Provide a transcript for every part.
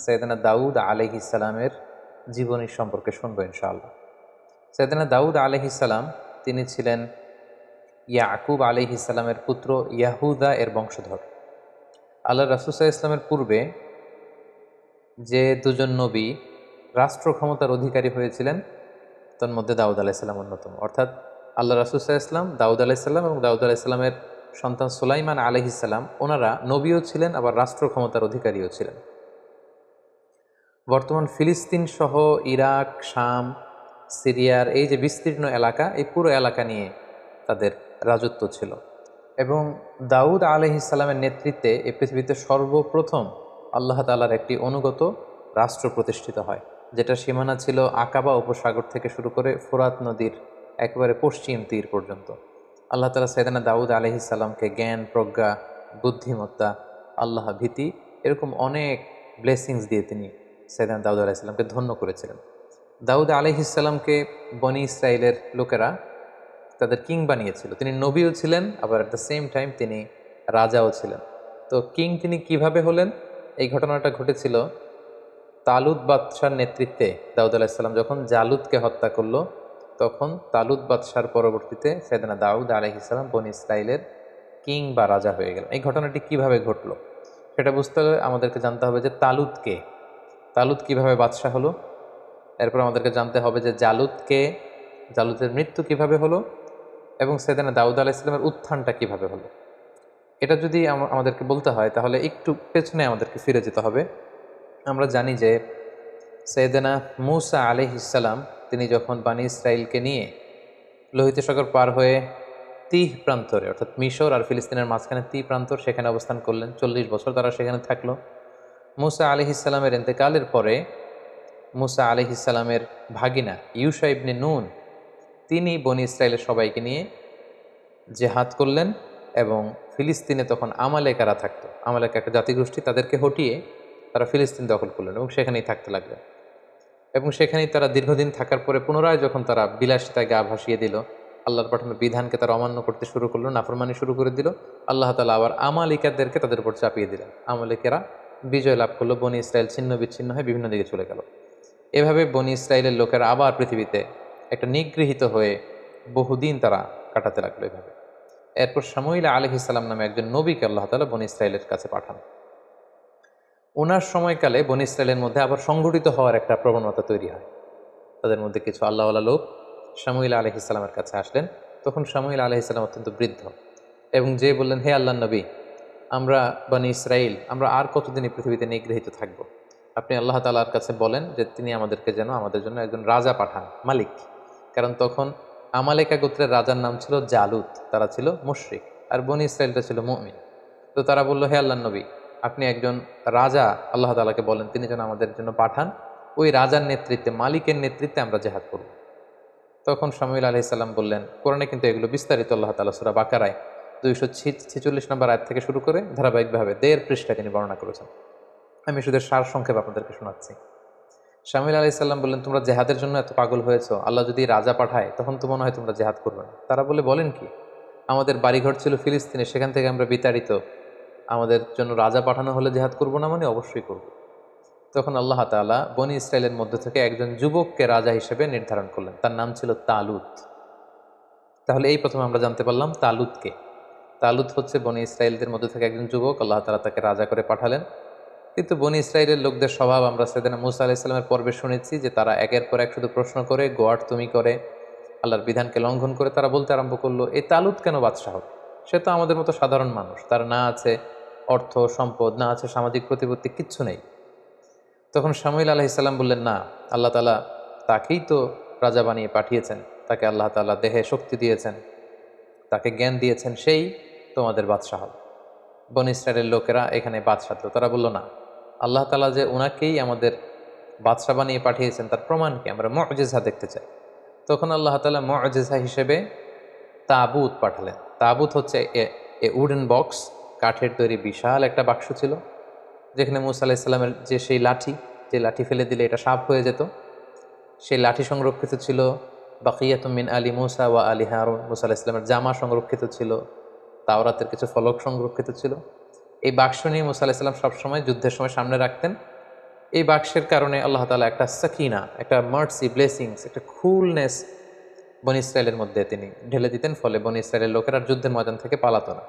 সৈয়দনা দাউদ আলাইহিস সালামের জীবনী সম্পর্কে শুনবো ইনশাআল্লাহ। সৈয়দনা দাউদ আলাইহিস সালাম তিনি ছিলেন ইয়াকুব আলাইহিস সালামের পুত্র ইয়াহুদা এর বংশধর। আল্লাহ রাসূল সাল্লাল্লাহু আলাইহি ওয়াসাল্লামের পূর্বে যে দুজন নবী রাষ্ট্র ক্ষমতার অধিকারী হয়েছিলেন তার মধ্যে দাউদ আলাইহিস সালাম অন্যতম। অর্থাৎ আল্লাহ রাসূল সাল্লাল্লাহু আলাইহি ওয়াসাল্লাম, দাউদ আলাইহিস সালাম এবং দাউদ আলাইহিস সালামের সন্তান সুলাইমান আলাইহিস সালাম, ওনারা নবীও ছিলেন আবার রাষ্ট্র ক্ষমতার অধিকারীও ছিলেন। বর্তমান ফিলিস্তিন সহ ইরাক, শাম, সিরিয়ার এই যে বিস্তীর্ণ এলাকা, এই পুরো এলাকা নিয়ে তাদের রাজত্ব ছিল। এবং দাউদ আলাইহিস সালামের নেতৃত্বে এই পৃথিবীতে সর্বপ্রথম আল্লাহ তাআলার একটি অনুগত রাষ্ট্র প্রতিষ্ঠিত হয়, যেটা সীমানা ছিল আকাবা উপসাগর থেকে শুরু করে ফোরাত নদীর একেবারে পশ্চিম তীর পর্যন্ত। আল্লাহ তাআলা সাইয়েদনা দাউদ আলাইহিস সালামকে জ্ঞান, প্রজ্ঞা, বুদ্ধিমত্তা, আল্লাহ ভীতি এরকম অনেক ব্লেসিংস দিয়ে তিনি সাইয়েদনা দাউদ আলাইহিস সালামকে ধন্য করেছিলেন। দাউদ আলাইহিস সালামকে বনি ইসরাইলের লোকেরা তাদের কিং বানিয়েছিল। তিনি নবীও ছিলেন, আবার অ্যাট দ্য সেম টাইম তিনি রাজাও ছিলেন। তো কিং তিনি কিভাবে হলেন? এই ঘটনাটা ঘটেছিল তালুত বাদশার নেতৃত্বে। দাউদ আলাইহিস সালাম যখন জালুতকে হত্যা করলো, তখন তালুত বাদশার পরবর্তীতে সাইয়েদনা দাউদ আলাইহিস সালাম বনি ইসরাইলের কিং বা রাজা হয়ে গেলেন। এই ঘটনাটি কিভাবে ঘটলো সেটা বুঝতে হলে আমাদেরকে জানতে হবে যে তালুতকে, তালুত কিভাবে বাদশাহ হলো। এরপর আমাদেরকে জানতে হবে যে জালুতকে, জালুতের মৃত্যু কিভাবে হলো, এবং সাইয়েদনা দাউদ আলাইহিস সালামের উত্থানটা কিভাবে হলো। এটা যদি আমাদেরকে বলতে হয় তাহলে একটু পেছনে আমাদেরকে ফিরে যেতে হবে। আমরা জানি যে সাইয়েদনা মূসা আলাইহিস সালাম তিনি যখন বনি ইসরাইলকে নিয়ে লোহিত সাগর পার হয়ে তিহ প্রান্তরে, অর্থাৎ মিশর আর ফিলিস্তিনের মাঝখানে তিহ প্রান্তর, সেখানে অবস্থান করলেন। 40 বছর তারা সেখানে থাকলো। মূসা আলাইহিস সালামের ইন্তেকালের পরে মূসা আলাইহিস সালামের ভাগিনা ইউশা ইবনে নুন তিনি বনি ইসরাইলের সবাইকে নিয়ে জেহাদ করলেন, এবং ফিলিস্তিনে তখন আমালেকারা থাকতো। আমালেকা একটা জাতিগোষ্ঠী, তাদেরকে হটিয়ে তারা ফিলিস্তিন দখল করলেন এবং সেখানেই থাকতে লাগলেন। এবং সেখানেই তারা দীর্ঘদিন থাকার পরে পুনরায় যখন তারা বিলাসিতায় গা ভাসিয়ে দিল, আল্লাহর পাঠানো বিধানকে তারা অমান্য করতে শুরু করলো, নাফরমানি শুরু করে দিল, আল্লাহ তাআলা আবার আমালিকাদেরকে তাদের উপর চাপিয়ে দিলেন। আমালিকেরা বিজয় লাভ করলো, বনি ইসরাইল ছিন্ন বিচ্ছিন্ন হয়ে বিভিন্ন দিকে চলে গেল। এভাবে বনি ইসরাইলের লোকেরা আবার পৃথিবীতে একটা নিগৃহীত হয়ে বহুদিন তারা কাটাতে লাগলো এভাবে। এরপর শামুইল আলাইহিস সালাম নামে একজন নবীকে আল্লাহ তাআলা বনি ইসরাইলের কাছে পাঠান। ওনার সময়কালে বনি ইসরাইলের মধ্যে আবার সংগঠিত হওয়ার একটা প্রবণতা তৈরি হয়। তাদের মধ্যে কিছু আল্লাহওয়ালা লোক শামুইল আলাইহিস সালামের কাছে আসলেন। তখন শামুইল আলাইহিস সালাম অত্যন্ত বৃদ্ধ, এবং যে বললেন, হে আল্লাহর নবী, আমরা বনি ইসরাইল আমরা আর কতদিন এই পৃথিবীতে নিগৃহীত থাকব? আপনি আল্লাহ তাআলার কাছে বলেন যে তিনি আমাদেরকে যেন আমাদের জন্য একজন রাজা পাঠান, মালিক। কারণ তখন আমালেকা গোত্রের রাজার নাম ছিল জালুত, তারা ছিল মুশরিক, আর বনি ইসরাইলটা ছিল মুমিন। তো তারা বলল, হে আল্লাহর নবী, আপনি একজন রাজা আল্লাহ তাআলাকে বলেন তিনি যেন আমাদের জন্য পাঠান, ওই রাজার নেতৃত্বে, মালিকের নেতৃত্বে আমরা জেহাদ করব। তখন শামুইল আলাইহিস সালাম বললেন, কোরআনে কিন্তু এগুলো বিস্তারিত আল্লাহ তাআলা সূরা বাকারায় 246 নম্বর আয়াত থেকে শুরু করে ধারাবাহিকভাবে 1.5 পৃষ্ঠা তিনি বর্ণনা করেছেন। আমি শুধু সার সংক্ষেপ আপনাদেরকে শোনাচ্ছি। শামুইল আলাইহিস সালাম বললেন, তোমরা জেহাদের জন্য এত পাগল হয়েছো, আল্লাহ যদি রাজা পাঠায় তখন তো মনে হয় তোমরা জেহাদ করবে না। তারা বলেন কি, আমাদের বাড়িঘর ছিল ফিলিস্তিনে, সেখান থেকে আমরা বিতাড়িত, আমাদের জন্য রাজা পাঠানো হলে জেহাদ করব না? মানে অবশ্যই করব। তখন আল্লাহ তাআলা বনি ইসরাইলের মধ্য থেকে একজন যুবককে রাজা হিসেবে নির্ধারণ করলেন, তার নাম ছিল তালুত। তাহলে এই প্রথমে আমরা জানতে পারলাম তালুতকে। তালুত হচ্ছে বনি ইসরাইলদের মধ্যে থেকে একজন যুবক, আল্লাহ তাআলা তাকে রাজা করে পাঠালেন। কিন্তু বনি ইসরাইলের লোকদের স্বভাব আমরা সাইয়েদনা মূসা আলাইহিস সালামের পর্বে শুনেছি যে তারা একের পর এক শুধু প্রশ্ন করে, গোয়াট তুমি করে, আল্লাহর বিধানকে লঙ্ঘন করে। তারা বলতে আরম্ভ করলো, এই তালুত কেন বাদশাহ হবে? সে তো আমাদের মতো সাধারণ মানুষ, তার না আছে অর্থ সম্পদ, না আছে সামাজিক প্রতিপত্তি, কিচ্ছু নেই। তখন শামুইল আলাইহিস সালাম বললেন, না, আল্লাহ তাআলা তাকেই তো রাজা বানিয়ে পাঠিয়েছেন, তাকে আল্লাহ তাআলা দেহে শক্তি দিয়েছেন, তাকে জ্ঞান দিয়েছেন, সেই তোমাদের বাদশাহ হবে। বনি ইসরাইলের লোকেরা এখানে বাদশাহ তো, তারা বলল, না, আল্লাহ তাআলা যে ওনাকেই আমাদের বাদশাহ বানিয়ে পাঠিয়েছেন তার প্রমাণ কি? আমরা মুআজিজা দেখতে চাই। তখন আল্লাহ তাআলা মুআজিজা হিসেবে তাবুত পাঠালেন। তাবুত হচ্ছে এ উডেন বক্স, কাঠের তৈরি বিশাল একটা বাক্স ছিল, যেখানে মূসা আলাইহিস সালামের যে সেই লাঠি, যে লাঠি ফেলে দিলে এটা সাপ হয়ে যেত, সেই লাঠি সংরক্ষিত ছিল। বাকিয়াতুম মিন আলি মূসা ওয়া আলি হারুন, মূসা আলাইহিস সালামের জামা সংরক্ষিত ছিল, তাওরাতের কিছু ফলক সংরক্ষিত ছিল। এই বাক্স নিয়ে মূসা আলাইহিস সালাম সবসময় যুদ্ধের সময় সামনে রাখতেন। এই বাক্সের কারণে আল্লাহ তাআলা একটা সাকিনা, একটা মার্সি, ব্লেসিংস, একটা কুলনেস বনী ইসরায়েলের মধ্যে তিনি ঢেলে দিতেন, ফলে বনী ইসরায়েলের লোকেরা যুদ্ধের ময়দান থেকে পালাতো না।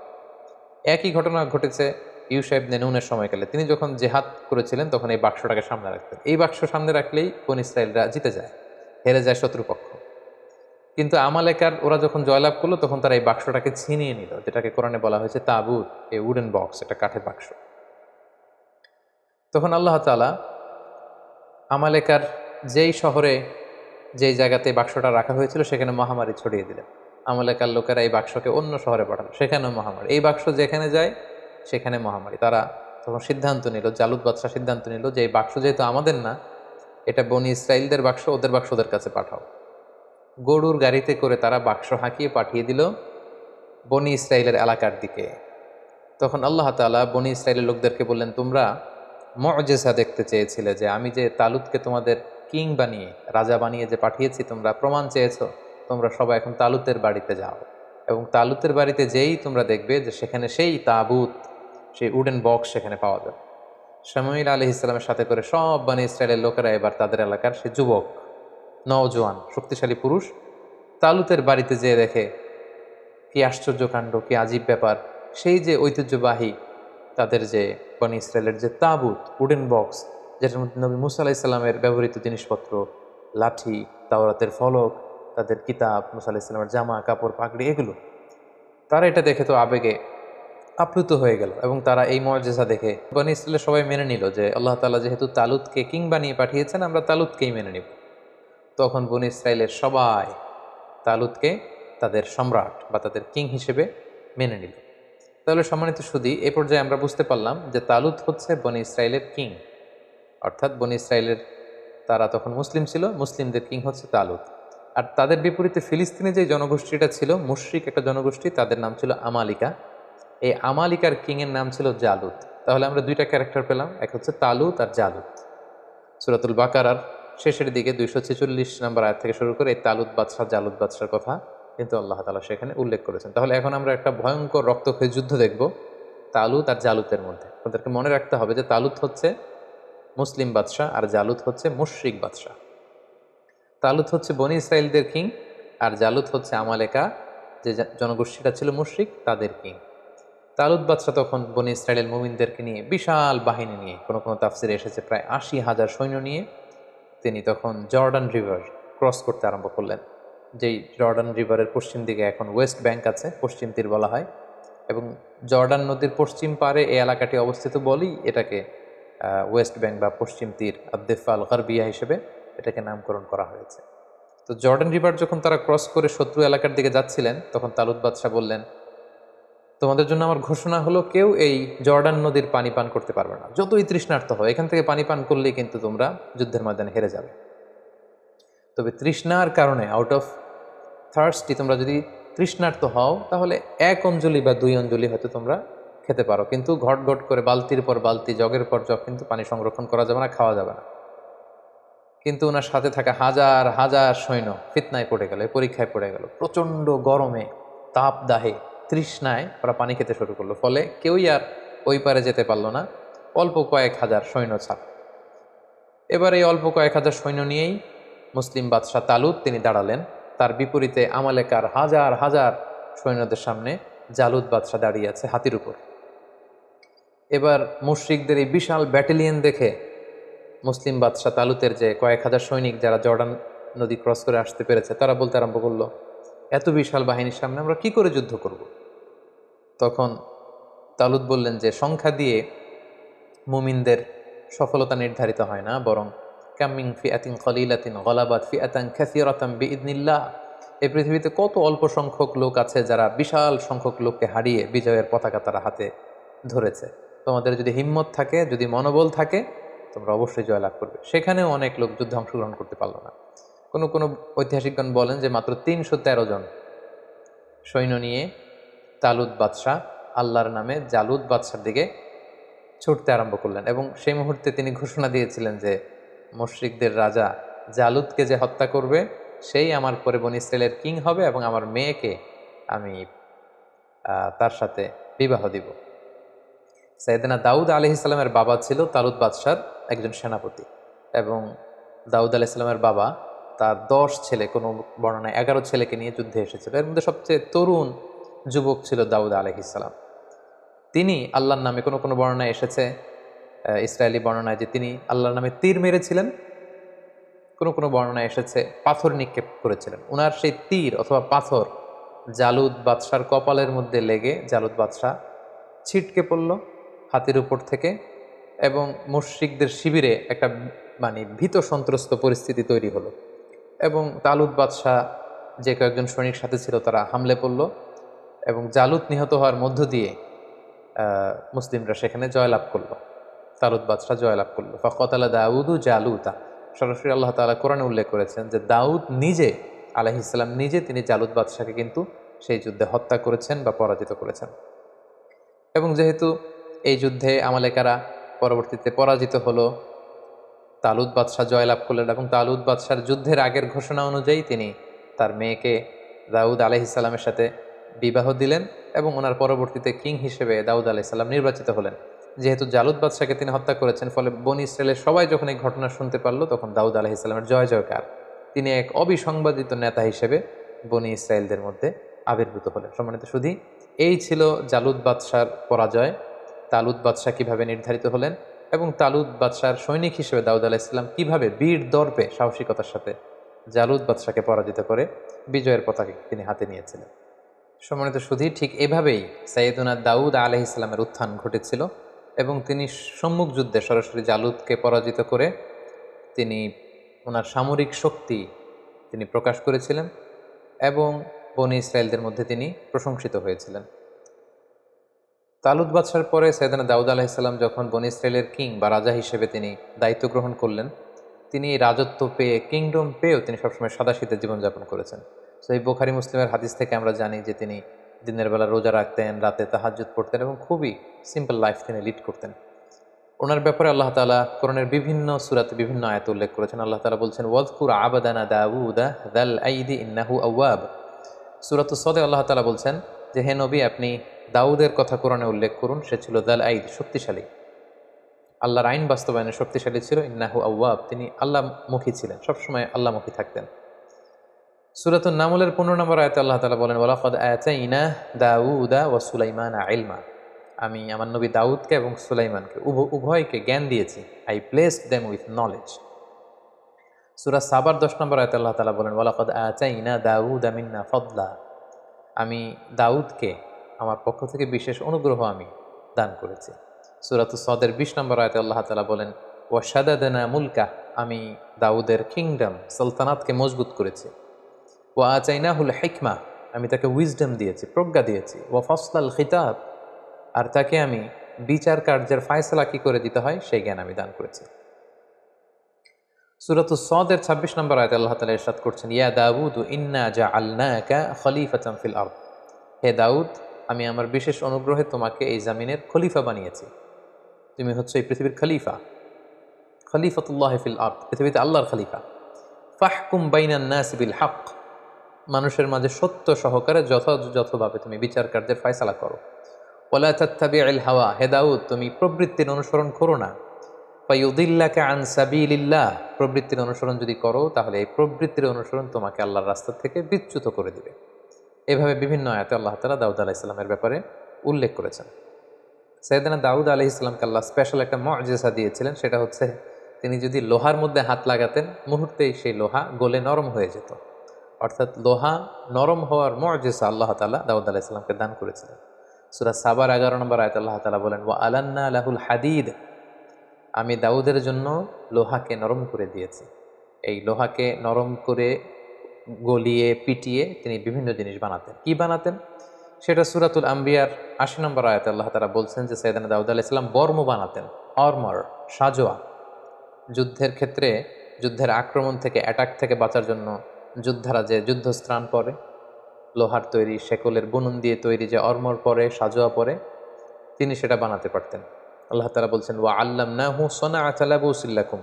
একই ঘটনা ঘটেছে ইউশা ইবনে নুনের সময়কালে। তিনি যখন জেহাদ করেছিলেন তখন এই বাক্সটাকে সামনে রাখতেন। এই বাক্স সামনে রাখলেই বনী ইসরায়েলরা জিতে যায়, হেরে যায় শত্রুপক্ষ। কিন্তু আমালেকার ওরা যখন জয়লাভ করলো তখন তারা এই বাক্সটাকে ছিনিয়ে নিল, যেটাকে কোরআনে বলা হয়েছে তাবুত, এই উডেন বক্স, এটা কাঠের বাক্স। তখন আল্লাহ তাআলা আমালেকার যেই শহরে, যেই জায়গাতে বাক্সটা রাখা হয়েছিল সেখানে মহামারী ছড়িয়ে দিলেন। আমালেকার লোকেরা এই বাক্সকে অন্য শহরে পাঠালো, সেখানেও মহামারী। এই বাক্স যেখানে যায় সেখানে মহামারী। তারা তখন সিদ্ধান্ত নিল, জালুত বাদশাহ সিদ্ধান্ত নিল যে এই বাক্স যেহেতু আমাদের না, এটা বনি ইসরায়েলদের বাক্স, ওদের বাক্স ওদের কাছে পাঠাও। গরুর গাড়িতে করে তারা বাক্স হাঁকিয়ে পাঠিয়ে দিল বনি ইসরায়েলের এলাকার দিকে। তখন আল্লাহ তাআলা বনি ইসরায়েলের লোকদেরকে বললেন, তোমরা মুআজিজা দেখতে চেয়েছিলে, যে আমি যে তালুতকে তোমাদের কিং বানিয়ে, রাজা বানিয়ে যে পাঠিয়েছি, তোমরা প্রমাণ চেয়েছো। তোমরা সবাই এখন তালুতের বাড়িতে যাও, এবং তালুতের বাড়িতে যেই তোমরা দেখবে যে সেখানে সেই তাবুত, সেই উডেন বক্স সেখানে পাওয়া যাবে। শামুয়েল আলাইহিস সালামের সাথে করে সব বনি ইসরায়েলের লোকেরা এবার তাদের এলাকার সে যুবক, নওজোয়ান, শক্তিশালী পুরুষ তালুতের বাড়িতে যেয়ে দেখে কি আশ্চর্য কাণ্ড, কি আজীব ব্যাপার। সেই যে ঐতিহ্যবাহী তাদের যে বনি ইসরায়েলের যে তাবুত, উডেন বক্স, যেটার মধ্যে নবী মুসা আলাইহিস সালামের ব্যবহৃত জিনিসপত্র, লাঠি, তাওরাতের ফলক, তাদের কিতাব, মুসা আলাইহিস সালামের জামা কাপড় পাগড়ি, এগুলো তারা এটা দেখে তো আবেগে আপ্লুত হয়ে গেল, এবং তারা এই মুআজিজা দেখে বনি ইসরায়েলের সবাই মেনে নিল যে আল্লাহ তাআলা যেহেতু তালুতকে কিং বানিয়ে পাঠিয়েছেন, আমরা তালুতকেই মেনে নিব। তখন বনি ইসরায়েলের সবাই তালুতকে তাদের সম্রাট বা তাদের কিং হিসেবে মেনে নিল। তাহলে সম্মানিত সুধী, এ পর্যায়ে আমরা বুঝতে পারলাম যে তালুত হচ্ছে বনি ইসরায়েলের কিং, অর্থাৎ বনি ইসরায়েলের তারা তখন মুসলিম ছিল, মুসলিমদের কিং হচ্ছে তালুত। আর তাদের বিপরীতে ফিলিস্তিনে যে জনগোষ্ঠীটা ছিল, মুশরিক একটা জনগোষ্ঠী, তাদের নাম ছিল আমালিকা। এই আমালিকার কিংয়ের নাম ছিল জালুত। তাহলে আমরা দুইটা ক্যারেক্টার পেলাম, এক হচ্ছে তালুত আর জালুত। সূরাতুল বাকারার শেষের দিকে 246 নম্বর আয়াত থেকে শুরু করে এই তালুত বাদশাহ, জালুত বাদশার কথা কিন্তু আল্লাহ তাআলা সেখানে উল্লেখ করেছেন। তাহলে এখন আমরা একটা ভয়ঙ্কর রক্তক্ষয়ী যুদ্ধ দেখব তালুত আর জালুতের মধ্যে। আমাদেরকে মনে রাখতে হবে যে তালুত হচ্ছে মুসলিম বাদশাহ আর জালুত হচ্ছে মুশরিক বাদশাহ। তালুত হচ্ছে বনি ইসরায়েলদের কিং, আর জালুত হচ্ছে আমালেকা, যে জনগোষ্ঠীটা ছিল মুশরিক, তাদের কিং। তালুত বাদশাহ তখন বনি ইসরায়েলের মুমিনদেরকে নিয়ে বিশাল বাহিনী নিয়ে, কোনো কোনো তাফসিরে এসেছে প্রায় 80,000 সৈন্য নিয়ে, তিনি তখন জর্ডান রিভার ক্রস করতে আরম্ভ করলেন। যেই জর্ডান রিভারের পশ্চিম দিকে এখন ওয়েস্ট ব্যাংক আছে, পশ্চিম তীর বলা হয়, এবং জর্ডান নদীর পশ্চিম পারে এই এলাকাটি অবস্থিত বলেই এটাকে ওয়েস্ট ব্যাংক বা পশ্চিম তীর আদ-দিফা আল-গারবিয়া হিসেবে এটাকে নামকরণ করা হয়েছে। তো জর্ডান রিভার যখন তারা ক্রস করে শত্রু এলাকার দিকে যাচ্ছিলেন, তখন তালুত বাদশাহ বললেন, তোমাদের জন্য আমার ঘোষণা হলো, কেউ এই জর্ডান নদীর পানি পান করতে পারবে না, যতই তৃষ্ণার্ত হয়। এখান থেকে পানি পান করলেই কিন্তু তোমরা যুদ্ধের ময়দানে হেরে যাবে। তবে তৃষ্ণার কারণে, আউট অফ থার্স্টি, তোমরা যদি তৃষ্ণার্ত হও তাহলে 1 অঞ্জলি বা 2 অঞ্জলি হয়তো তোমরা খেতে পারো, কিন্তু ঘট ঘট করে বালতির পর বালতি, জগের পর জগ কিন্তু পানি সংরক্ষণ করা যাবে না, খাওয়া যাবে না। কিন্তু ওনার সাথে থাকা হাজার হাজার সৈন্য ফিতনায় পড়ে গেল, পরীক্ষায় পড়ে গেল। প্রচণ্ড গরমে, তাপ দাহে, তৃষ্ণায় ওরা পানি খেতে শুরু করলো, ফলে কেউই আর ওই পারে যেতে পারলো না, অল্প কয়েক হাজার সৈন্য ছাড়া। এবার এই অল্প কয়েক হাজার সৈন্য নিয়েই মুসলিম বাদশাহ তালুত তিনি দাঁড়ালেন। তার বিপরীতে আমালেকার হাজার হাজার সৈন্যদের সামনে জালুত বাদশাহ দাঁড়িয়ে আছে হাতির উপর। এবার মুশরিকদের এই বিশাল ব্যাটালিয়ন দেখে মুসলিম বাদশাহ তালুতের যে কয়েক হাজার সৈনিক যারা জর্ডান নদী ক্রস করে আসতে পেরেছে, তারা বলতে আরম্ভ করলো, এত বিশাল বাহিনীর সামনে আমরা কি করে যুদ্ধ করব। তখন তালুত বললেন যে সংখ্যা দিয়ে মুমিনদের সফলতা নির্ধারিত হয় না, বরং কামিং ফিআতিন কলিলাতিন গলাবাত ফিআতান কাসীরাতান বিইذনিল্লাহ। এই পৃথিবীতে কত অল্প সংখ্যক লোক আছে যারা বিশাল সংখ্যক লোককে হারিয়ে বিজয়ের পতাকা তারা হাতে ধরেছে। তোমাদের যদি হিম্মত থাকে, যদি মনোবল থাকে, তোমরা অবশ্যই জয়লাভ করবে। সেখানেও অনেক লোক যুদ্ধে অংশগ্রহণ করতে পারলো না। কোনো কোনো ঐতিহাসিকগণ বলেন যে মাত্র 313 জন সৈন্য নিয়ে তালুত বাদশাহ আল্লাহর নামে জালুত বাদশার দিকে ছুটতে আরম্ভ করলেন, এবং সেই মুহূর্তে তিনি ঘোষণা দিয়েছিলেন যে মুশরিকদের রাজা জালুতকে যে হত্যা করবে সেই আমার পরে বনী ইসরায়েলের কিং হবে, এবং আমার মেয়েকে আমি তার সাথে বিবাহ দিব। সাইয়েদনা দাউদ আলাইহিস সালামের বাবা ছিল তালুত বাদশার একজন সেনাপতি, এবং দাউদ আলাইহিসসালামের বাবা তার 10 ছেলে, কোনো বর্ণনায় 11 ছেলেকে নিয়ে যুদ্ধে এসেছিল। এর মধ্যে সবচেয়ে তরুণ যুবক ছিল দাউদ আলাইহিসসালাম। তিনি আল্লাহর নামে, কোনো কোনো বর্ণনায় এসেছে ইসরায়েলি বর্ণনায় যে তিনি আল্লাহর নামে তীর মেরেছিলেন, কোনো কোনো বর্ণনায় এসেছে পাথর নিক্ষেপ করেছিলেন। উনার সেই তীর অথবা পাথর জালুদ বাদশার কপালের মধ্যে লেগে জালুদ বাদশাহ ছিটকে পড়ল হাতির উপর থেকে, এবং মুশরিকদের শিবিরে একটা মানে ভীত সন্ত্রস্ত পরিস্থিতি তৈরি হলো, এবং তালুত বাদশাহ যে কয়েকজন সৈনিক সাথে ছিল তারা হামলে পড়ল, এবং জালুত নিহত হওয়ার মধ্য দিয়ে মুসলিমরা সেখানে জয়লাভ করলো। তালুত বাদশাহ জয়লাভ করলো। ফাকাতালা দাউদু জালুতা, সরাসরি আল্লাহ তাআলা কোরআনে উল্লেখ করেছেন যে দাউদ নিজে আলাইহিস সালাম নিজে তিনি জালুত বাদশাকে কিন্তু সেই যুদ্ধে হত্যা করেছেন বা পরাজিত করেছেন। এবং যেহেতু এই যুদ্ধে আমালেকারা পরবর্তীতে পরাজিত হলো, তালুত বাদশাহ জয়লাভ করলেন, এবং তালুত বাদশার যুদ্ধের আগের ঘোষণা অনুযায়ী তিনি তার মেয়েকে দাউদ আলাইহিস সালামের সাথে বিবাহ দিলেন, এবং ওনার পরবর্তীতে কিং হিসেবে দাউদ আলাইহিস সালাম নির্বাচিত হলেন। যেহেতু জালুত বাদশাকে তিনি হত্যা করেছেন, ফলে বনী ইসরায়েলের সবাই যখন এই ঘটনা শুনতে পারলো, তখন দাউদ আলাইহিস সালামের জয় জয়কার। তিনি এক অবিসংবাদিত নেতা হিসেবে বনী ইসরায়েলদের মধ্যে আবির্ভূত হলেন। সম্মানিত শুধু এই ছিল জালুত বাদশার পরাজয়, তালুত বাদশাহ কিভাবে নির্ধারিত হলেন, এবং তালুত বাদশার সৈনিক হিসেবে দাউদ আলাইহিসসালাম কিভাবে বীর দর্পে সাহসিকতার সাথে জালুত বাদশাকে পরাজিত করে বিজয়ের পতাকা তিনি হাতে নিয়েছিলেন। সম্মানিত সুধী, ঠিক এভাবেই সাইয়েদুনা দাউদ আলাইহিসসালামের উত্থান ঘটেছিল, এবং তিনি সম্মুখ যুদ্ধে সরাসরি জালুতকে পরাজিত করে তিনি ওনার সামরিক শক্তি তিনি প্রকাশ করেছিলেন, এবং বনী ইসরায়েলদের মধ্যে তিনি প্রশংসিত হয়েছিলেন। তালুত বাদশার পরে সাইয়েদনা দাউদ আলাইহিসসালাম যখন বনী ইসরায়েলের কিং বা রাজা হিসেবে তিনি দায়িত্ব গ্রহণ করলেন, তিনি এই রাজত্ব পেয়ে, কিংডম পেয়েও তিনি সবসময় সাদাসিধে জীবনযাপন করেছেন। তো এই বুখারী মুসলিমের হাদিস থেকে আমরা জানি যে তিনি দিনের বেলা রোজা রাখতেন, রাতে তাহাজ্জুদ পড়তেন, এবং খুবই সিম্পল লাইফ তিনি লিড করতেন। ওনার ব্যাপারে আল্লাহ তাআলা কোরআনের বিভিন্ন সূরাতে বিভিন্ন আয়াতে উল্লেখ করেছেন। আল্লাহ তাআলা বলছেন, ওয়াযকুর আবাদানা দাউদা যাল আইদি ইন্নাহু আওয়াব। সূরাতুস সাদে আল্লাহ তাআলা বলছেন যে, হে নবী, আপনি দাউদের কথা কোরআনে উল্লেখ করুন, সে ছিল যাল আইদ, শক্তিশালী, আল্লাহর আইন বাস্তবায়নে শক্তিশালী ছিল। ইন্নাহু আওয়াব, তিনি আল্লাহমুখী ছিলেন, সবসময় আল্লাহমুখী থাকতেন। সূরাতুন নামলের 15 নম্বর আয়াতে আল্লাহ তাআলা বলেন, ওয়ালাকাদ আতাইনা দাউদা ওয়া সুলাইমানা ইলমা। আমি আমার নবী দাউদকে এবং সুলাইমানকে উভয়কে জ্ঞান দিয়েছি। I placed them with knowledge. সূরা সাবার 10 নম্বর আয়াতে আল্লাহ তাআলা বলেন, ওয়ালাকাদ আতাইনা দাউদা মিন্না ফাদলা। আমি দাউদকে আমার পক্ষ থেকে বিশেষ অনুগ্রহ আমি দান করেছি। সূরাতুস সাদের 20 নম্বর আয়াতে আল্লাহ তাআলা বলেন, ওয়া শাদাদনা মুলকা। আমি দাউদের কিংডম, সালতানাতকে মজবুত করেছি। ওয়া আতাইনাহুল হিকমা। আমি তাকে উইজডম দিয়েছি, প্রজ্ঞা দিয়েছি। ওয়া ফাসলাল খিতাব। আর তাকে আমি বিচার কার্যের ফায়সালা কি করে দিতে হয় সেই জ্ঞান আমি দান করেছি। সূরাতুস সাদের 26 নম্বর আয়াতে আল্লাহ তাআলা ইরশাদ করছেন, ইয়া দাউদ ইন্না জাআলনাকা খলিফাতান ফিল আরদ। হে দাউদ, আমি আমার বিশেষ অনুগ্রহে তোমাকে এই জামিনের খলিফা বানিয়েছি। তুমি হচ্ছে এই পৃথিবীর খলিফা, খলিফাতুল্লাহ ফিল আরদ, পৃথিবীতে আল্লাহর খলিফা। ফাহকুম বাইনান নাস বিল হক। মানুষের মাঝে সত্য সহকারে যথাযথভাবে তুমি বিচার কার্যের ফায়সালা করো। ওয়ালা তাত্তাবিউল হাওয়া। হে দাউদ, তুমি প্রবৃত্তির অনুসরণ করো না। ফায়ুদিল্লাকা আন সাবিলিল্লাহ। প্রবৃত্তির অনুসরণ যদি করো, তাহলে এই প্রবৃত্তির অনুসরণ তোমাকে আল্লাহর রাস্তা থেকে বিচ্যুত করে দিবে। এভাবে বিভিন্ন আয়াতে আল্লাহ তাআলা দাউদ আলাইহিস সালামের ব্যাপারে উল্লেখ করেছেন। সাইয়েদনা দাউদ আলাইহিস সালামকে আল্লাহ স্পেশাল একটা মুআজিজা দিয়েছিলেন, সেটা হচ্ছে তিনি যদি লোহার মধ্যে হাত লাগাতেন, মুহূর্তেই সেই লোহা গলে নরম হয়ে যেত। অর্থাৎ লোহা নরম হওয়ার মুআজিজা আল্লাহ তাআলা দাউদ আলাইহিস সালামকে দান করেছিলেন। সূরা সাবার 11 নম্বর আয়াতে আল্লাহ তাআলা বলেন, ওয়া আলান্না লাহুল হাদিদ। আমি দাউদের জন্য লোহাকে নরম করে দিয়েছি। এই লোহাকে নরম করে গলিয়ে পিটিয়ে তিনি বিভিন্ন জিনিস বানাতেন। কি বানাতেন সেটা সূরাতুল আম্বিয়ার 80 নম্বর আয়াতে আল্লাহ তাআলা বলছেন যে সাইয়েদনা দাউদ আলাইহিস সালাম বর্ম বানাতেন, আর্মার, সাজোয়া। যুদ্ধের ক্ষেত্রে, যুদ্ধের আক্রমণ থেকে, অ্যাটাক থেকে বাঁচার জন্য যোদ্ধারা যে যুদ্ধস্ত্রাণ পরে, লোহার তৈরি শেকলের বুনন দিয়ে তৈরি যে আর্মার পরে, সাজোয়া পরে, তিনি সেটা বানাতে পারতেন। আল্লাহ তাআলা বলছেন, ওয়া আল্লামনাহু সানাআতা লাবুসিল লাকুম।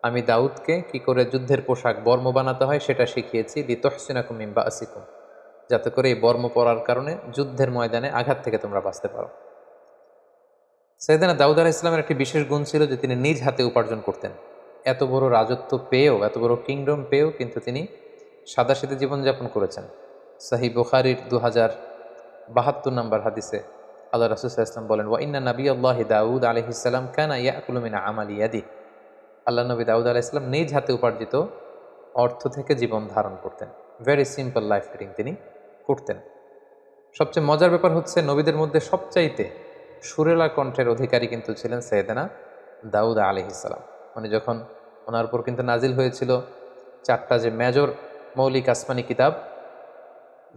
আমি দাউদকে কি করে যুদ্ধের পোশাক বর্ম বানাতে হয় সেটা শিখিয়েছি। লিতুহসিনাকুম মিন বাসিকুম, যাতে করে এই বর্ম পরার কারণে যুদ্ধের ময়দানে আঘাত থেকে তোমরা বাঁচতে পারো। সৈয়দনা দাউদ আলাইহিস সালামের একটি বিশেষ গুণ ছিল যে তিনি নিজ হাতে উপার্জন করতেন। এত বড় রাজত্ব পেয়েও, এত বড় কিংডম পেয়েও কিন্তু তিনি সাদাসিধে জীবনযাপন করেছেন। সহিহ বুখারীর 2072 নম্বর হাদিসে আল্লাহ রাসূল সাল্লাল্লাহু আলাইহি ওয়াসাল্লাম বলেন, ওয়া ইন্না নাবিয়াল্লাহি দাউদ আলাইহিস সালাম কানা ইয়াকুলু মিন আমালি ইয়াদিহি। আল্লাহ নবী দাউদ আলাইহিস সালাম নিজ হাতে উপার্জিত অর্থ থেকে জীবন ধারণ করতেন। ভেরি সিম্পল লাইফ লিডিং তিনি করতেন। সবচেয়ে মজার ব্যাপার হচ্ছে নবীদের মধ্যে সবচাইতে সুরেলা কণ্ঠের অধিকারী কিন্তু ছিলেন সৈয়দনা দাউদ আলাইহিস সালাম। মানে যখন ওনার উপর কিন্তু নাজিল হয়েছিল 4টা যে মেজর মৌলিক আসমানি কিতাব,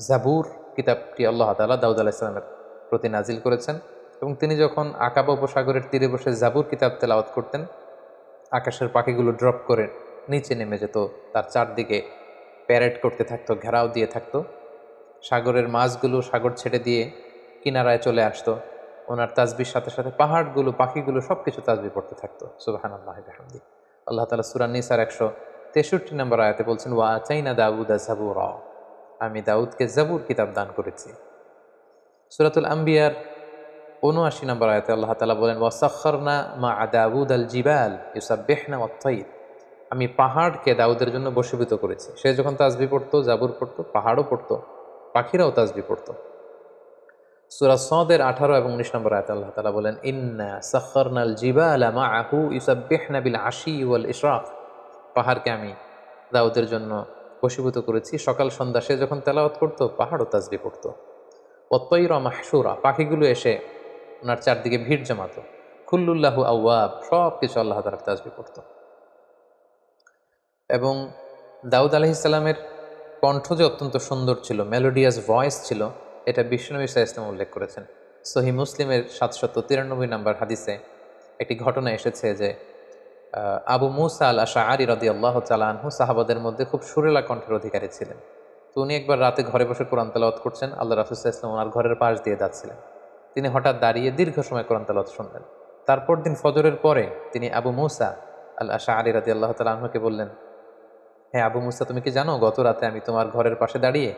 জাবুর কিতাবটি আল্লাহ তাআলা দাউদ আলাইহিস সালামের প্রতি নাজিল করেছেন, এবং তিনি যখন আকাবা উপসাগরের তীরে বসে জাবুর কিতাব তেলাওয়াত করতেন, আকাশের পাখিগুলো ড্রপ করে নিচে নেমে যেত, তার চারদিকে প্যারেড করতে থাকতো, ঘেরাও দিয়ে থাকতো। সাগরের মাছগুলো সাগর ছেড়ে দিয়ে কিনারায় চলে আসতো। ওনার তাসবির সাথে সাথে পাহাড়গুলো, পাখিগুলো সব কিছু তাসবিহ পড়তে থাকতো। সুবহানাল্লাহি ওয়া বিহামদিহি। আল্লাহ তাআলা সূরা নিসার 163 নম্বর আয়াতে বলছেন, ওয়া আতাইনা দাউদা জাবুরা, আমি দাউদকে জাবুর কিতাব দান করেছি। সূরাতুল আম্বিয়ার 79 নম্বর আয়াতে আল্লাহ তাআলা বলেন, ওয়া সাখখারনা মা দাউদ আল জিবাল ইউসাব্বিহনা ওয়াত তাইর, আমি পাহাড়কে দাউদের জন্য বশীভূত করেছি। সে যখন তাসবিহ পড়তো, জাবুর পড়তো, পাহাড়ও পড়তো, পাখিরাও তাসবিহ পড়তো। সূরা সদের 18 এবং 19 নম্বর আয়াতে আল্লাহ তাআলা বলেন, ইন্না সাখখারনাল জিবালা মাআহু ইউসাব্বিহনা বিল আশি ওয়াল ইশরাক, পাহাড়কে আমি দাউদের জন্য বশীভূত করেছি। সকাল সন্ধ্যা সে যখন তেলাওয়াত করতো, পাহাড়ও তাসবিহ পড়তো। ওয়াত তাইরা মাহশুরা, পাখিগুলো এসে ওনার চারদিকে ভিড় জমাতো। কুল্লুল্লাহু আওয়াব, সব কিছু আল্লাহ তাআলার তাসবিহ পড়তো। এবং দাউদ আলাইহিস সালামের কণ্ঠ যে অত্যন্ত সুন্দর ছিল, মেলোডিয়াস ভয়েস ছিল, এটা বিশ্বনবী সাল্লাল্লাহু আলাইহি ওয়াসাল্লাম উল্লেখ করেছেন। সহিহ মুসলিমের 793 নম্বর হাদিসে একটি ঘটনা এসেছে যে আবু মুসা আল আশআরী রাদিয়াল্লাহু তাআলা আনহু সাহাবাদের মধ্যে খুব সুরেলা কণ্ঠের অধিকারী ছিলেন। তো উনি একবার রাতে ঘরে বসে কোরআন তেলাওয়াত করছেন, আল্লাহ রাসূল সাল্লাল্লাহু আলাইহি ওয়াসাল্লাম ওনার ঘরের পাশ দিয়ে যাচ্ছিলেন। তিনি হঠাৎ দাঁড়িয়ে দীর্ঘ সময় কোরআন তেলাওয়াত শুনলেন। তারপর দিন ফজরের পরে তিনি আবু মুসা আল আশআরী রাদিয়াল্লাহু তাআলা আনহুকে বললেন, হ্যাঁ আবু মুসা, তুমি কি জানো গত রাতে আমি তোমার ঘরের পাশে দাঁড়িয়ে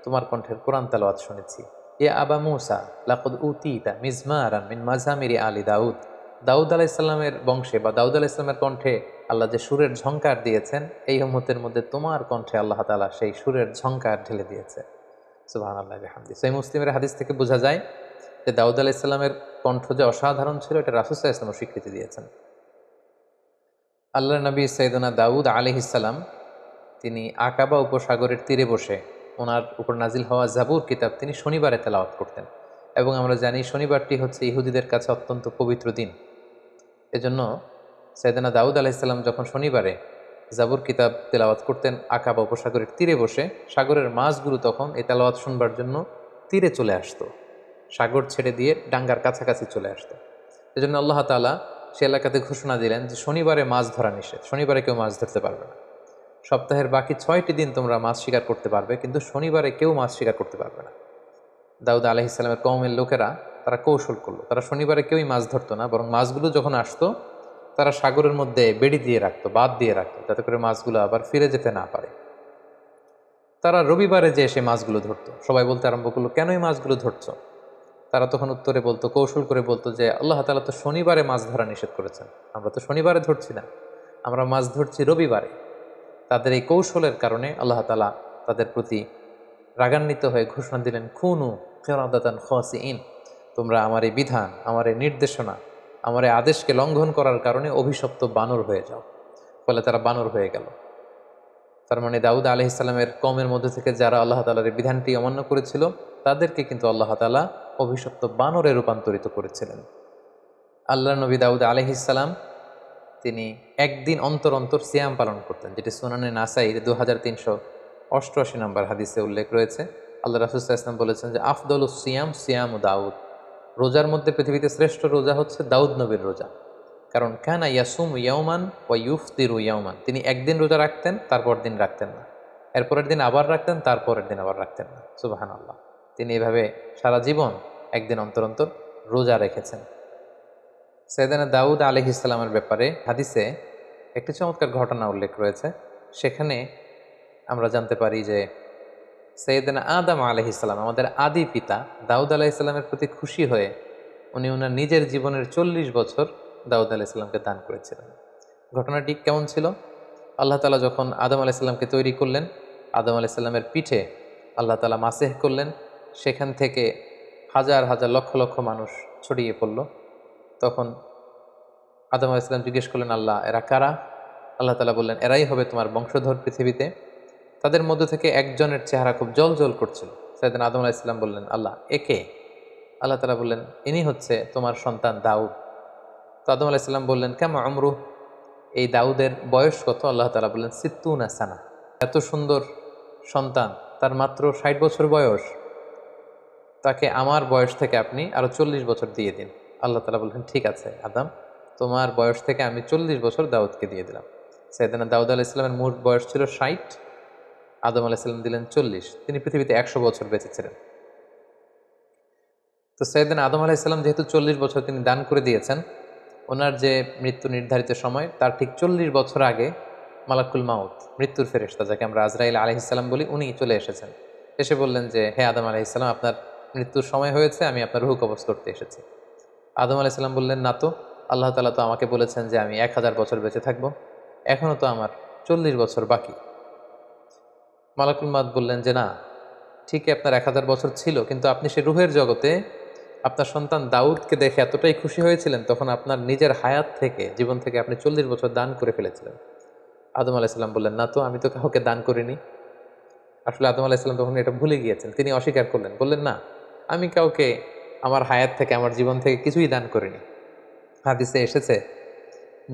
তোমার কণ্ঠের কোরআন তেলাওয়াত শুনেছি। ইয়া আবা মুসা লাকাদ উতিতা মিজমারান মিন মাজামিরি আলি দাউদ, দাউদ আলাইহিস সালামের বংশে বা দাউদ আলাইহিস সালামের কণ্ঠে আল্লাহ যে সুরের ঝংকার দিয়েছেন, এই উম্মতের মধ্যে তোমার কণ্ঠে আল্লাহ তাআলা সেই সুরের ঝংকার ঢেলে দিয়েছে। সুবহানাল্লাহি ওয়া বিহামদিহি। সহিহ মুসলিমের হাদিস থেকে বোঝা যায় যে দাউদ আলাইহিস সালামের কণ্ঠ যে অসাধারণ ছিল, এটা রাসূল সাল্লাল্লাহু আলাইহি ওয়াসাল্লাম স্বীকৃতি দিয়েছেন। আল্লাহর নবী সাইয়েদনা দাউদ আলাইহিস সালাম তিনি আকাবা উপসাগরের তীরে বসে ওনার উপর নাজিল হওয়া জাবুর কিতাব তিনি শনিবারে তেলাওয়াত করতেন। এবং আমরা জানি শনিবারটি হচ্ছে ইহুদিদের কাছে অত্যন্ত পবিত্র দিন। এজন্য সাইয়েদনা দাউদ আলাইহিস সালাম যখন শনিবারে জাবুর কিতাব তেলাওয়াত করতেন আকাবা উপসাগরের তীরে বসে, সাগরের মাছগুলো তখন এই তেলাওয়াত শুনবার জন্য তীরে চলে আসতো, সাগর ছেড়ে দিয়ে ডাঙ্গার কাছাকাছি চলে আসতো। এজন্য আল্লাহ তাআলা সে এলাকাতে ঘোষণা দিলেন যে শনিবারে মাছ ধরা নিষেধ, শনিবারে কেউ মাছ ধরতে পারবে না। সপ্তাহের বাকি 6টি দিন তোমরা মাছ শিকার করতে পারবে, কিন্তু শনিবারে কেউ মাছ শিকার করতে পারবে না। দাউদ আলাইহিস সালামের কওমের লোকেরা তারা কৌশল করলো, তারা শনিবারে কেউই মাছ ধরতো না, বরং মাছগুলো যখন আসতো তারা সাগরের মধ্যে বেড়ি দিয়ে রাখতো, বাঁধ দিয়ে রাখতো, যাতে করে মাছগুলো আবার ফিরে যেতে না পারে। তারা রবিবারে যে এসে মাছগুলো ধরতো। সবাই বলতে আরম্ভ করলো, কেন এই মাছগুলো ধরছো? তারা তখন উত্তরে বলতো, কৌশল করে বলতো যে আল্লাহ তাআলা তো শনিবারে মাছ ধরা নিষেধ করেছেন, আমরা তো শনিবারে ধরছি না, আমরা মাছ ধরছি রবিবারে। তাদের এই কৌশলের কারণে আল্লাহ তাআলা তাদের প্রতি রাগান্বিত হয়ে ঘোষণা দিলেন, খুনু কিরাদাতান খাসিইন, তোমরা আমার এই বিধান, আমার এই নির্দেশনা, আমার এই আদেশকে লঙ্ঘন করার কারণে অভিশপ্ত বানর হয়ে যাও। ফলে তারা বানর হয়ে গেল। তার মানে দাউদ আলাইহিস সালামের কওমের মধ্যে থেকে যারা আল্লাহ তাআলার এই বিধানটি অমান্য করেছিল, তাদেরকে কিন্তু আল্লাহ তাআলা অভিশপ্ত বানরে রূপান্তরিত করেছিলেন। আল্লাহর নবী দাউদ আলাইহিস সালাম তিনি একদিন অন্তর অন্তর সিয়াম পালন করতেন, যেটি সুনানে নাসাইর 2388 নম্বর হাদিসে উল্লেখ রয়েছে। আল্লাহ রাসূল সাল্লাল্লাহু আলাইহি ওয়াসাল্লাম বলেছেন যে আফদলুস সিয়াম সিয়ামু দাউদ, রোজার মধ্যে পৃথিবীতে শ্রেষ্ঠ রোজা হচ্ছে দাউদ নবীর রোজা। কারণ কানা ইয়াসুম ইয়াওমান ওয়া ইউফতিরু ইয়াওমান, তিনি একদিন রোজা রাখতেন, তারপর দিন রাখতেন না, এরপরের দিন আবার রাখতেন, তারপরের দিন আবার রাখতেন না। সুবহানাল্লাহ। তিনি এভাবে সারা জীবন একদিন অন্তর অন্তর রোজা রেখেছেন। সাইয়েদনা দাউদ আলাইহিস সালামের ব্যাপারে হাদিসে একটি চমৎকার ঘটনা উল্লেখ রয়েছে। সেখানে আমরা জানতে পারি যে সাইয়েদনা আদম আলাইহিস সালাম, আমাদের আদি পিতা, দাউদ আলাইহিস সালামের প্রতি খুশি হয়ে উনি ওনার নিজের জীবনের 40 বছর দাউদ আলাইহিসসালামকে দান করেছিলেন। ঘটনাটি কেমন ছিল? আল্লাহ তাআলা যখন আদম আলাইহিসসালামকে তৈরি করলেন, আদম আলাইহিসসালামের পিঠে আল্লাহ তাআলা মাসেহ করলেন, সেখান থেকে হাজার হাজার লক্ষ লক্ষ মানুষ ছড়িয়ে পড়ল। তখন আদম আলাইহিসসালাম জিজ্ঞেস করলেন, আল্লাহ এরা কারা? আল্লাহ তাআলা বললেন, এরাই হবে তোমার বংশধর পৃথিবীতে। তাদের মধ্য থেকে একজনের চেহারা খুব জ্বলজ্বল করছিল। সাইয়েদনা আদম আলাইহিসসালাম বললেন, আল্লাহ একে? আল্লাহ তাআলা বললেন, ইনি হচ্ছে তোমার সন্তান দাউদ। তো আদম আলাইহিসসালাম বললেন, কামা আমরু, এই দাউদের বয়স কত? আল্লাহ তাআলা বললেন, সিত্তুনা সানা। এত সুন্দর সন্তান, তার মাত্র 60 বছর বয়স, তাকে আমার বয়স থেকে আপনি আরো 40 বছর দিয়ে দিন। আল্লাহ তাআলা বললেন, ঠিক আছে আদম, তোমার বয়স থেকে আমি 40 বছর দাউদকে দিয়ে দিলাম। সাইয়েদনা দাউদ আলাইহিসসালামের মোট বয়স ছিল 60, আদম আলাইহিসসালাম দিলেন 40। তিনি পৃথিবীতে 100 বছর বেঁচে ছিলেন। তো সাইয়েদনা আদম আলাইহিসসালাম যেহেতু 40 বছর তিনি দান করে দিয়েছেন, ওনার যে মৃত্যু নির্ধারিত সময় তার ঠিক 40 বছর আগে মালাকুল মাউত, মৃত্যুর ফেরেশতা, যাকে আমরা আজরাইল আলাইহিসসালাম বলি, উনি চলে এসেছেন। এসে বললেন যে, হে আদম আলাইহিসসালাম, আপনার মৃত্যুর সময় হয়েছে, আমি আপনার রূহ কবজ করতে এসেছি। আদম আলাইহিসসালাম বললেন, না তো, আল্লাহ তাআলা তো আমাকে বলেছেন যে আমি 1000 বছর বেঁচে থাকবো, এখনও তো আমার 40 বছর বাকি। মালাকুল মাউত বললেন যে, না, ঠিকই আপনার 1000 বছর ছিল, কিন্তু আপনি সে রুহের জগতে আপনার সন্তান দাউদকে দেখে এতটাই খুশি হয়েছিলেন, তখন আপনার নিজের হায়াত থেকে, জীবন থেকে আপনি 40 বছর দান করে ফেলেছিলেন। আদম আলাইহিসসালাম বললেন, না তো, আমি তো কাউকে দান করিনি। আসলে আদম আলাইহিসসালাম তখন এটা ভুলে গিয়েছেন, তিনি অস্বীকার করলেন, বললেন, না, আমি কাউকে আমার হায়াত থেকে, আমার জীবন থেকে কিছুই দান করিনি। হাদিসে এসেছে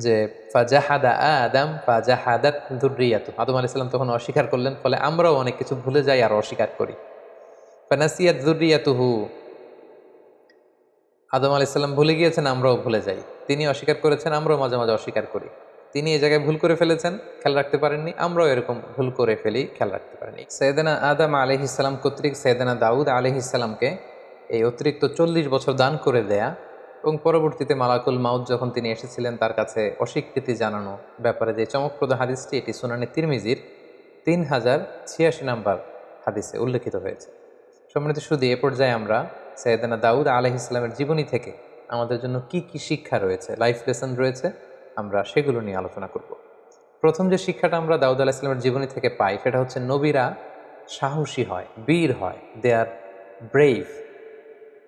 যে ফাজাহাদা আদম ফাজাহাদাত যুররিয়াতু, আদম আলাইহিস সালাম তখন অস্বীকার করলেন, ফলে আমরাও অনেক কিছু ভুলে যাই আর অস্বীকার করি। ফানাসিয়াত যুররিয়াতুহু, আদম আলাইহিস সালাম ভুলে গিয়েছেন, আমরাও ভুলে যাই। তিনি অস্বীকার করেছেন, আমরাও মাঝে মাঝে অস্বীকার করি। তিনি এই জায়গায় ভুল করে ফেলেছেন, খেয়াল রাখতে পারেননি, আমরাও এরকম ভুল করে ফেলি, খেয়াল রাখতে পারেনি। সাইয়েদনা আদম আলাইহিস সালাম কর্তৃক সাইয়েদনা দাউদ আলাইহিস সালামকে এই অতিরিক্ত 40 বছর দান করে দেয়া, এবং পরবর্তীতে মালাকুল মাউত যখন তিনি এসেছিলেন তার কাছে অস্বীকৃতি জানানো ব্যাপারে যে চমকপ্রদ হাদিসটি, এটি সুনানে তিরমিজির 3086 নম্বর হাদিসে উল্লেখিত হয়েছে। সম্মানিত সুধী, এ পর্যায়ে আমরা সাইয়েদনা দাউদ আলাইহিস সালামের জীবনী থেকে আমাদের জন্য কি কি শিক্ষা রয়েছে, লাইফ লেসন রয়েছে, আমরা সেগুলো নিয়ে আলোচনা করব। প্রথম যে শিক্ষাটা আমরা দাউদ আলাইহিস সালামের জীবনী থেকে পাই, সেটা হচ্ছে নবীরা সাহসী হয়, বীর হয়, দে আর ব্রেভ।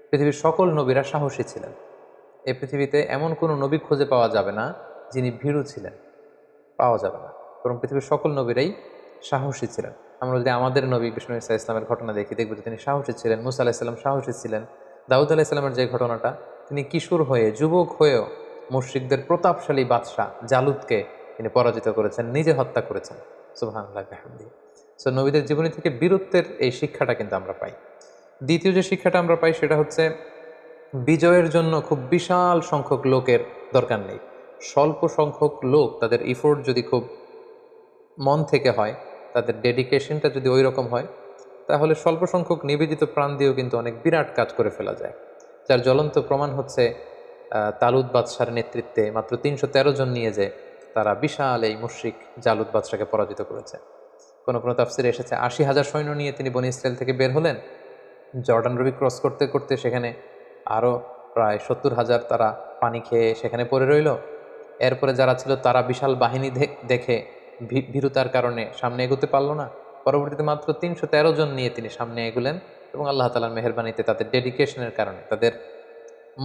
পৃথিবীর সকল নবীরা সাহসী ছিলেন। এই পৃথিবীতে এমন কোনো নবী খুঁজে পাওয়া যাবে না যিনি ভীরু ছিলেন, পাওয়া যাবে না, বরং পৃথিবীর সকল নবীরাই সাহসী ছিলেন। আমরা যদি আমাদের নবী বিষ্ণু ঈসা ইসলামের ঘটনা দেখি, দেখব যে তিনি সাহসী ছিলেন। মুসা আলাইহিসসালাম সাহসী ছিলেন। দাউদ আলাইহিসসালামের যে ঘটনাটা, তিনি কিশোর হয়ে, যুবক হয়েও মুশরিকদের প্রতাপশালী বাদশাহ জালুতকে তিনি পরাজিত করেছেন, নিজে হত্যা করেছেন। সুবহানাল্লাহ বিহামদিহি। সো নবীদের জীবনী থেকে বীরত্বের এই শিক্ষাটা কিন্তু আমরা পাই। দ্বিতীয় যে শিক্ষাটা আমরা পাই, সেটা হচ্ছে বিজয়ের জন্য খুব বিশাল সংখ্যক লোকের দরকার নেই। স্বল্প সংখ্যক লোক, তাদের ইফোর্ট যদি খুব মন থেকে হয়, তাদের ডেডিকেশনটা যদি ওই রকম হয়, তাহলে স্বল্প সংখ্যক নিবেদিত প্রাণ দিয়েও কিন্তু অনেক বিরাট কাজ করে ফেলা যায়। যার জ্বলন্ত প্রমাণ হচ্ছে তালুত বাদশার নেতৃত্বে মাত্র 313 জন নিয়ে যে তারা বিশাল এই মুশরিক জালুত বাদশাকে পরাজিত করেছে। কোনো কোনো তাফসিরে এসেছে 80,000 সৈন্য নিয়ে তিনি বনী ইসরায়েল থেকে বের হলেন। জর্ডান নদী ক্রস করতে করতে সেখানে আরও প্রায় 70,000 তারা পানি খেয়ে সেখানে পড়ে রইল। এরপরে যারা ছিল তারা বিশাল বাহিনী দেখে ভীরুতার কারণে সামনে এগোতে পারল না। পরবর্তীতে মাত্র 313 জন নিয়ে তিনি সামনে এগুলেন, এবং আল্লাহ তাআলার মেহেরবানিতে, তাদের ডেডিকেশনের কারণে, তাদের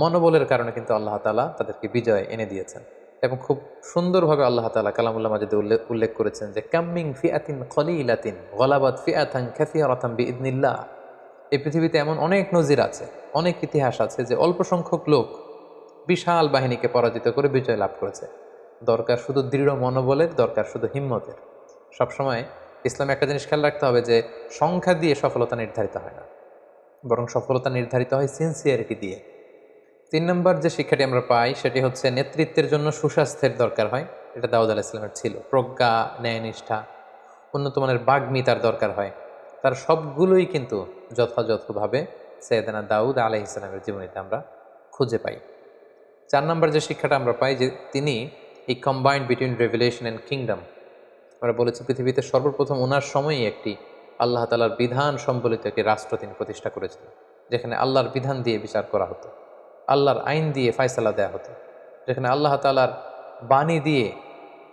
মনোবলের কারণে কিন্তু আল্লাহ তাআলা তাদেরকে বিজয় এনে দিয়েছেন। এবং খুব সুন্দরভাবে আল্লাহ তাআলা কালামুল্লাহ মাজিদে উল্লেখ করেছেন যে কাম্মিং ফিআতিন কলিলাতিন গলাবাত ফিআতান কাসীরাতান বিইذনিল্লাহ। এই পৃথিবীতে এমন অনেক নজির আছে, অনেক ইতিহাস আছে যে অল্প সংখ্যক লোক বিশাল বাহিনীকে পরাজিত করে বিজয় লাভ করেছে। দরকার শুধু দৃঢ় মনোবলের, দরকার শুধু হিম্মতের। সবসময় ইসলামে একটা জিনিস খেয়াল রাখতে হবে যে সংখ্যা দিয়ে সফলতা নির্ধারিত হয় না, বরং সফলতা নির্ধারিত হয় সিনসিয়ারিটি দিয়ে। 3 নম্বর যে শিক্ষাটি আমরা পাই, সেটি হচ্ছে নেতৃত্বের জন্য সুস্বাস্থ্যের দরকার হয়। এটা দাউদ আলাইহিস সালামের ছিল। প্রজ্ঞা, ন্যায়নিষ্ঠা, উন্নত মানের বাগ্মিতার দরকার হয়। তার সবগুলোই কিন্তু যথাযথভাবে সাইয়েদনা দাউদ আলাইহিস সালামের জীবনীতে আমরা খুঁজে পাই। 4 নম্বর যে শিক্ষাটা আমরা পাই, যে তিনি এই combined between revelation and kingdom, আমরা বলেছি পৃথিবীতে সর্বপ্রথম ওনার সময়ই একটি আল্লাহ তাআলার বিধান সম্বলিত একটি রাষ্ট্র তিনি প্রতিষ্ঠা করেছিলেন, যেখানে আল্লাহর বিধান দিয়ে বিচার করা হতো। আল্লাহর আইন দিয়ে ফায়সালা দেয়া হতো, যেখানে আল্লাহ তাআলার বাণী দিয়ে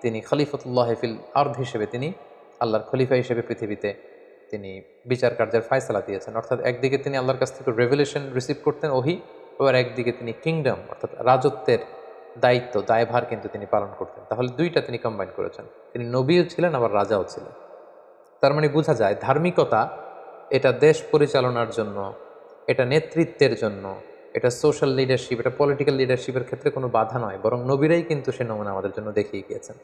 তিনি খলিফাতুল্লাহ ফিল আরদ হিসেবে, তিনি আল্লাহর খলিফা হিসেবে পৃথিবীতে তিনি বিচার কার্যের ফায়সালা দিয়েছেন। অর্থাৎ একদিকে তিনি আল্লাহর কাছ থেকে রেভেলেশন রিসিভ করতেন, ওহি, আবার একদিকে তিনি কিংডম অর্থাৎ রাজত্বের দায়িত্ব দায়ভার কিন্তু তিনি পালন করতেন। তাহলে দুইটা তিনি কম্বাইন করেছেন, তিনি নবীও ছিলেন আবার রাজাও ছিলেন। তার মানে বোঝা যায় ধার্মিকতা এটা দেশ পরিচালনার জন্য, এটা নেতৃত্বের জন্য, এটা সোশ্যাল লিডারশিপ, এটা পলিটিক্যাল লিডারশিপের ক্ষেত্রে কোনো বাধা নয়, বরং নবীরাই কিন্তু সে নমুনা আমাদের জন্য দেখিয়ে গিয়েছেন।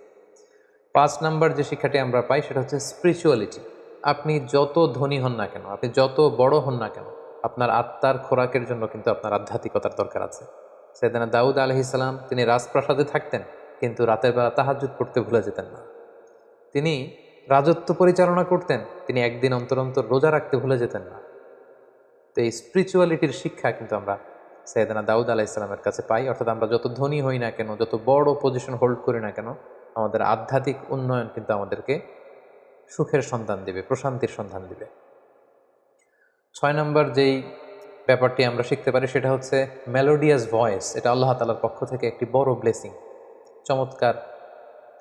5 নাম্বার যে শিক্ষাটি আমরা পাই সেটা হচ্ছে স্পিরিচুয়ালিটি। আপনি যত ধনী হন না কেন, আপনি যত বড় হন না কেন, আপনার আত্মার খোরাকের জন্য কিন্তু আপনার আধ্যাত্মিকতার দরকার আছে। সাইয়েদনা দাউদ আলাইহিস সালাম তিনি রাজপ্রাসাদে থাকতেন, কিন্তু রাতের বেলা তাহাজ্জুদ পড়তে ভুলে যেতেন না। তিনি রাজত্ব পরিচালনা করতেন, তিনি একদিন অন্তর অন্তর রোজা রাখতে ভুলে যেতেন না। তো এই স্পিরিচুয়ালিটির শিক্ষা কিন্তু আমরা সাইয়েদনা দাউদ আলাইহিস সালামের কাছে পাই। অর্থাৎ আমরা যত ধনী হই না কেন, যত বড় পজিশন হোল্ড করি না কেন, আমাদের আধ্যাত্মিক উন্নয়ন কিন্তু আমাদেরকে সুখের সন্ধান দিবে, প্রশান্তির সন্ধান দিবে। 6 নম্বর যেই ব্যাপারটি আমরা শিখতে পারি সেটা হচ্ছে মেলোডিয়াস ভয়েস। এটা আল্লাহ তাআলার পক্ষ থেকে একটি বড় ব্লেসিং। চমৎকার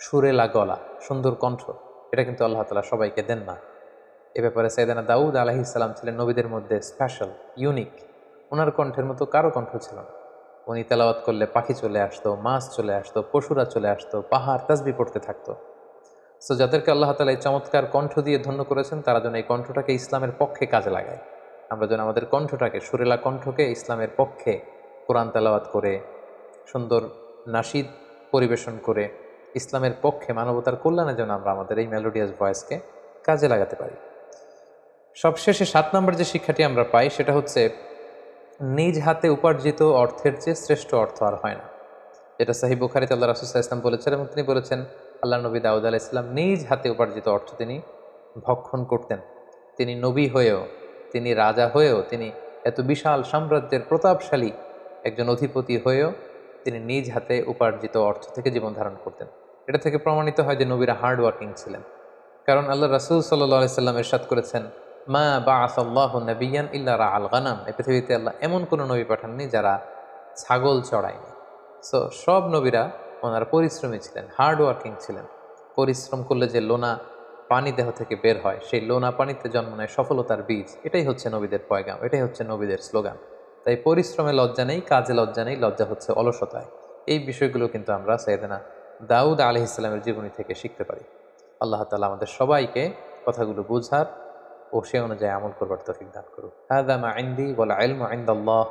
সুরেলা গলা, সুন্দর কণ্ঠ, এটা কিন্তু আল্লাহ তাআলা সবাইকে দেন না। এ ব্যাপারে সাইয়েদনা দাউদ আলাইহিস সালাম ছিলেন নবীদের মধ্যে স্পেশাল, ইউনিক। ওনার কণ্ঠের মতো কারো কণ্ঠ ছিল না। উনি তেলাওয়াত করলে পাখি চলে আসতো, মাছ চলে আসতো, পশুরা চলে আসতো, পাহাড় তাসবিহ পড়তে থাকতো। সো যাদেরকে আল্লাহ তাআলা এই চমৎকার কণ্ঠ দিয়ে ধন্য করেছেন, তারা যেন এই কণ্ঠটাকে ইসলামের পক্ষে কাজে লাগায়। আমরা যেন আমাদের কণ্ঠটাকে, সুরেলা কণ্ঠকে ইসলামের পক্ষে কোরআন তেলাওয়াত করে, সুন্দর নাশিদ পরিবেশন করে, ইসলামের পক্ষে মানবতার কল্যাণে যেন আমরা আমাদের এই মেলোডিয়াস ভয়েসকে কাজে লাগাতে পারি। সবশেষে 7 নম্বর যে শিক্ষাটি আমরা পাই সেটা হচ্ছে নিজ হাতে উপার্জিত অর্থের চেয়ে শ্রেষ্ঠ অর্থ আর হয় না। যেটা সহিহ বুখারীতে আল্লাহ রাসূল সাল্লাল্লাহু আলাইহি ওয়াসাল্লাম বলেছেন, এবং তিনি বলেছেন আল্লাহ নবী দাউদ আলাইহিস সালাম নিজ হাতে উপার্জিত অর্থ তিনি ভক্ষণ করতেন। তিনি নবী হয়েও, তিনি রাজা হয়েও, তিনি এত বিশাল সাম্রাজ্যের প্রতাপশালী একজন অধিপতি হয়েও তিনি নিজ হাতে উপার্জিত অর্থ থেকে জীবন ধারণ করতেন। এটা থেকে প্রমাণিত হয় যে নবীরা হার্ড ওয়ার্কিং ছিলেন। কারণ আল্লাহ রাসূল সাল্লাল্লাহু আলাইহি সাল্লাম ইরশাদ করেছেন, মা বাআসাল্লাহু নাবিয়্যান ইল্লা রাআল গানাম। এই পৃথিবীতে আল্লাহ এমন কোনো নবী পাঠাননি যারা ছাগল চড়ায়নি। সো সব নবীরা ওনারা পরিশ্রমী ছিলেন, হার্ড ওয়ার্কিং ছিলেন। পরিশ্রম করলে যে লোনা পানি দেহ থেকে বের হয়, সেই লোনা পানিতে জন্ম নেয় সফলতার বীজ। এটাই হচ্ছে নবীদের পয়গাম, এটাই হচ্ছে নবীদের স্লোগান। তাই পরিশ্রমে লজ্জা নেই, কাজে লজ্জা নেই, লজ্জা হচ্ছে অলসতায়। এই বিষয়গুলো কিন্তু আমরা সাইয়েদনা দাউদ আলাইহিস সালামের জীবনী থেকে শিখতে পারি। আল্লাহ তাআলা আমাদের সবাইকে কথাগুলো বুঝার ও সে অনুযায়ী আমল করবার তৌফিক দান করুন। হাযা মা ইনদি ওয়াল ইলমু ইনদাল্লাহ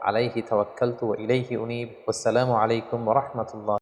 আলাইহি তাওয়াক্কালতু ওয়া ইলাইহি উনীব। ওয়াসসালামু আলাইকুম ওয়া রাহমাতুল্লাহ।